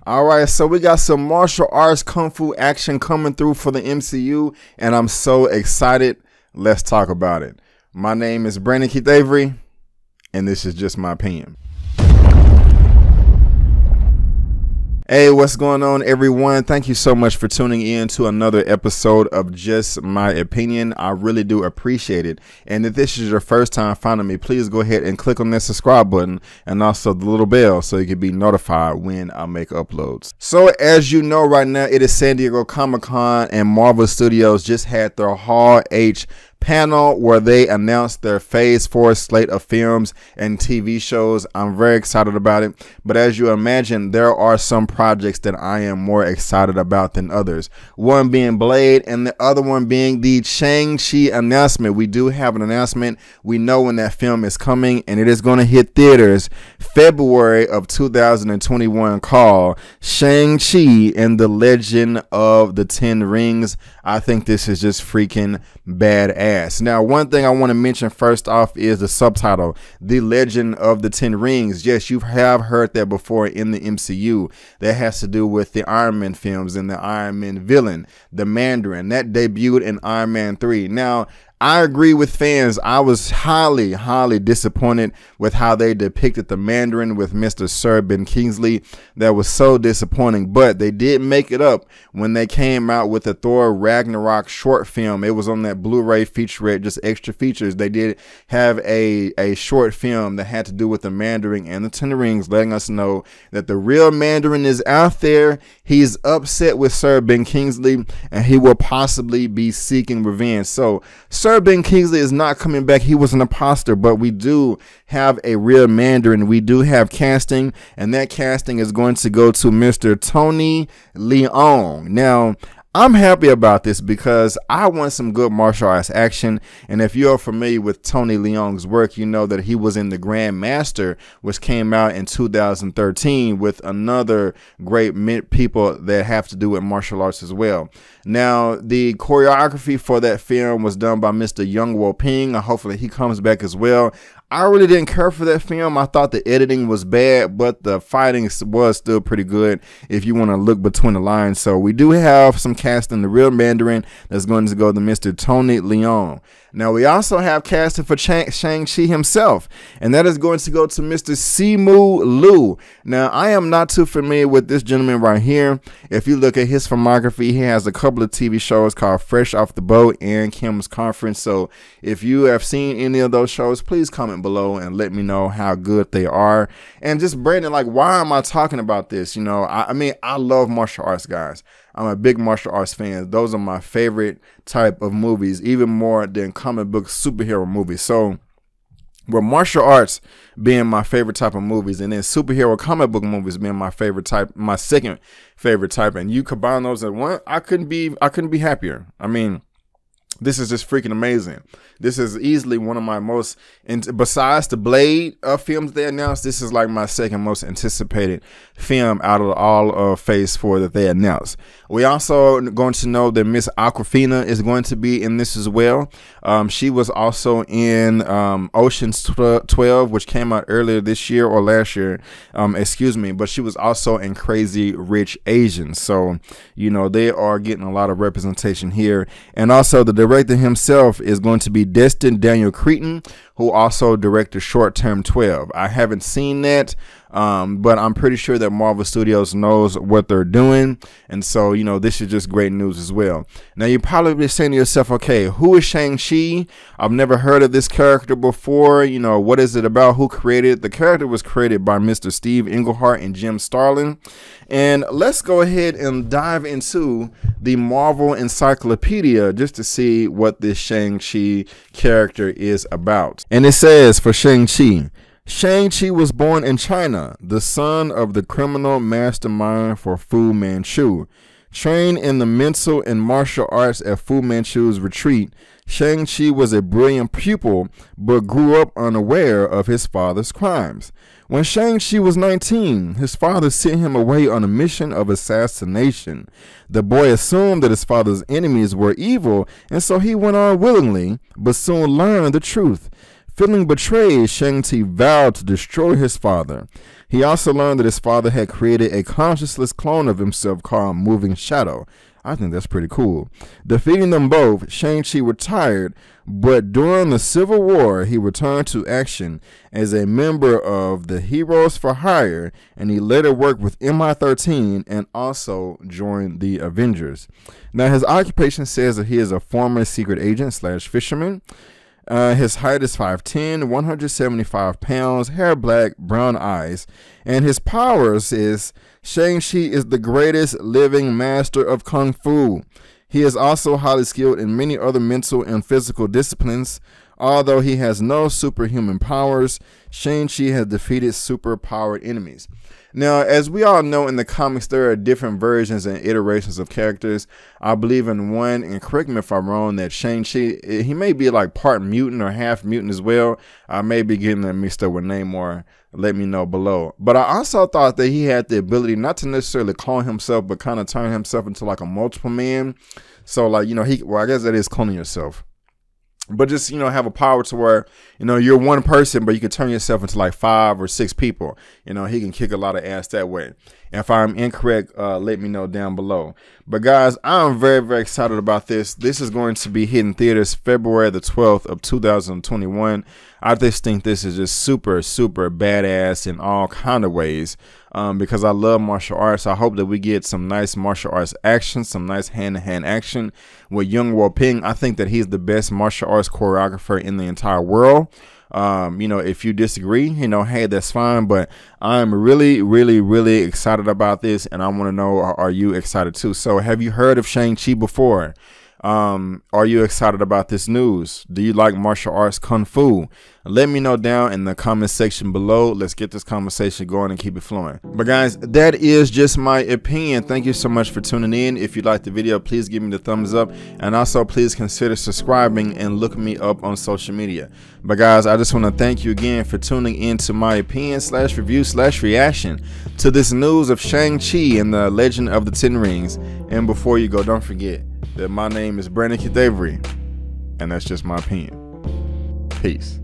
All right, so we got some martial arts kung fu action coming through for the MCU, and I'm so excited. Let's talk about it. My name is Brandon Keith Avery, and this is just my opinion. Hey, what's going on, everyone? Thank you so much for tuning in to another episode of Just My Opinion. I really do appreciate it. And if this is your first time finding me, please go ahead and click on that subscribe button and also the little bell so you can be notified when I make uploads. So as you know, right now it is San Diego Comic-Con, and Marvel Studios just had their Hall H panel where they announced their Phase 4 slate of films and TV shows. I'm very excited about it, but as you imagine, there are some projects that I am more excited about than others. One being Blade, and the other one being the Shang-Chi announcement. We do have an announcement. We know when that film is coming, and it is going to hit theaters February of 2021, called Shang-Chi and the Legend of the Ten Rings. I think this is just freaking badass. Now, one thing I want to mention first off is the subtitle, The Legend of the Ten Rings. Yes, you have heard that before in the MCU. That has to do with the Iron Man films and the Iron Man villain, the Mandarin. That debuted in Iron Man 3. Now, I agree with fans. I was highly disappointed with how they depicted the Mandarin with Mr. Sir Ben Kingsley. That was so disappointing, but they did make it up when they came out with the Thor Ragnarok short film. It was on that Blu-ray featurette, just extra features. They did have a short film that had to do with the Mandarin and the Ten Rings, letting us know that the real Mandarin is out there. He's upset with Sir Ben Kingsley, and he will possibly be seeking revenge. So Sir Ben Kingsley is not coming back. He was an imposter, but we do have a real Mandarin. We do have casting, and that casting is going to go to Mr. Tony Leung. Now, I'm happy about this because I want some good martial arts action. And if you're familiar with Tony Leung's work, you know that he was in The Grand Master, which came out in 2013 with another great people that have to do with martial arts as well. Now, the choreography for that film was done by Mr. Young Wo Ping. Hopefully he comes back as well. I really didn't care for that film. I thought the editing was bad, but the fighting was still pretty good if you want to look between the lines. So we do have some casting. The real Mandarin that's going to go to Mr. Tony Leung. Now, we also have casting for Shang-Chi himself, and that is going to go to Mr. Simu Liu. Now, I am not too familiar with this gentleman right here. If you look at his filmography, he has a couple of TV shows called Fresh Off the Boat and Kim's Conference. So if you have seen any of those shows, please comment below and let me know how good they are. And just Brandon, like, why am I talking about this? You know, I mean, I love martial arts, guys. I'm a big martial arts fan. Those are my favorite type of movies, even more than comic book superhero movies. So with martial arts being my favorite type of movies, and then superhero comic book movies being my favorite type, my second favorite type, and you combine those at one, I couldn't be happier. I mean, this is just freaking amazing. This is easily one of my most, and besides the Blade films they announced, this is like my second most anticipated film out of all of Phase 4 that they announced. We also going to know that Miss Aquafina is going to be in this as well. She was also in Ocean's 12, which came out earlier this year or last year, excuse me, but she was also in Crazy Rich Asians. So, you know, they are getting a lot of representation here. And also the director himself is going to be Destin Daniel Cretton, who also directed Short Term 12. I haven't seen that, but I'm pretty sure that Marvel Studios knows what they're doing. And so, you know, this is just great news as well. Now, you're probably saying to yourself, okay, who is Shang-Chi? I've never heard of this character before. You know, what is it about? Who created it? The character was created by Mr. Steve Englehart and Jim Starlin. And let's go ahead and dive into the Marvel Encyclopedia just to see what this Shang-Chi character is about. And it says for Shang-Chi, Shang-Chi was born in China, the son of the criminal mastermind for Fu Manchu. Trained in the mental and martial arts at Fu Manchu's retreat, Shang-Chi was a brilliant pupil but grew up unaware of his father's crimes. When Shang-Chi was 19, his father sent him away on a mission of assassination. The boy assumed that his father's enemies were evil, and so he went on willingly, but soon learned the truth. Feeling betrayed, Shang-Chi vowed to destroy his father. He also learned that his father had created a conscienceless clone of himself called Moving Shadow. I think that's pretty cool. Defeating them both, Shang-Chi retired, but during the Civil War, he returned to action as a member of the Heroes for Hire, and he later worked with MI13 and also joined the Avengers. Now, his occupation says that he is a former secret agent / fisherman. His height is 5'10", 175 pounds, hair black, brown eyes. And his powers is Shang-Chi is the greatest living master of Kung Fu. He is also highly skilled in many other mental and physical disciplines. Although he has no superhuman powers, Shang-Chi has defeated superpowered enemies. Now, as we all know, in the comics, there are different versions and iterations of characters. I believe in one, and correct me if I'm wrong, that Shang-Chi, he may be like part mutant or half mutant as well. I may be getting that mixed up with Namor. Let me know below. But I also thought that he had the ability not to necessarily clone himself, but kind of turn himself into like a multiple man. So like, you know, well, I guess that is cloning yourself. But just, you know, have a power to where, you know, you're one person, but you can turn yourself into like 5 or 6 people. You know, he can kick a lot of ass that way. And if I'm incorrect, let me know down below. But guys, I'm very, very excited about this. This is going to be hitting theaters February the 12th of 2021. I just think this is just super, super badass in all kind of ways. Because I love martial arts. I hope that we get some nice martial arts action, some nice hand-to-hand action with Yung Wo Ping. I think that he's the best martial arts choreographer in the entire world. You know, if you disagree, you know, hey, that's fine. But I'm really, really, really excited about this, and I want to know, are you excited too? So have you heard of Shang-Chi before? Are you excited about this news? Do you like martial arts, Kung Fu? Let me know down in the comment section below. Let's get this conversation going and keep it flowing. But guys, that is just my opinion. Thank you so much for tuning in. If you liked the video, please give me the thumbs up, and also please consider subscribing and look me up on social media. But guys, I just want to thank you again for tuning in to my opinion / review / reaction to this news of Shang-Chi and the Legend of the Ten Rings. And before you go, don't forget that my name is Brandon Kadavery, and that's just my opinion. Peace.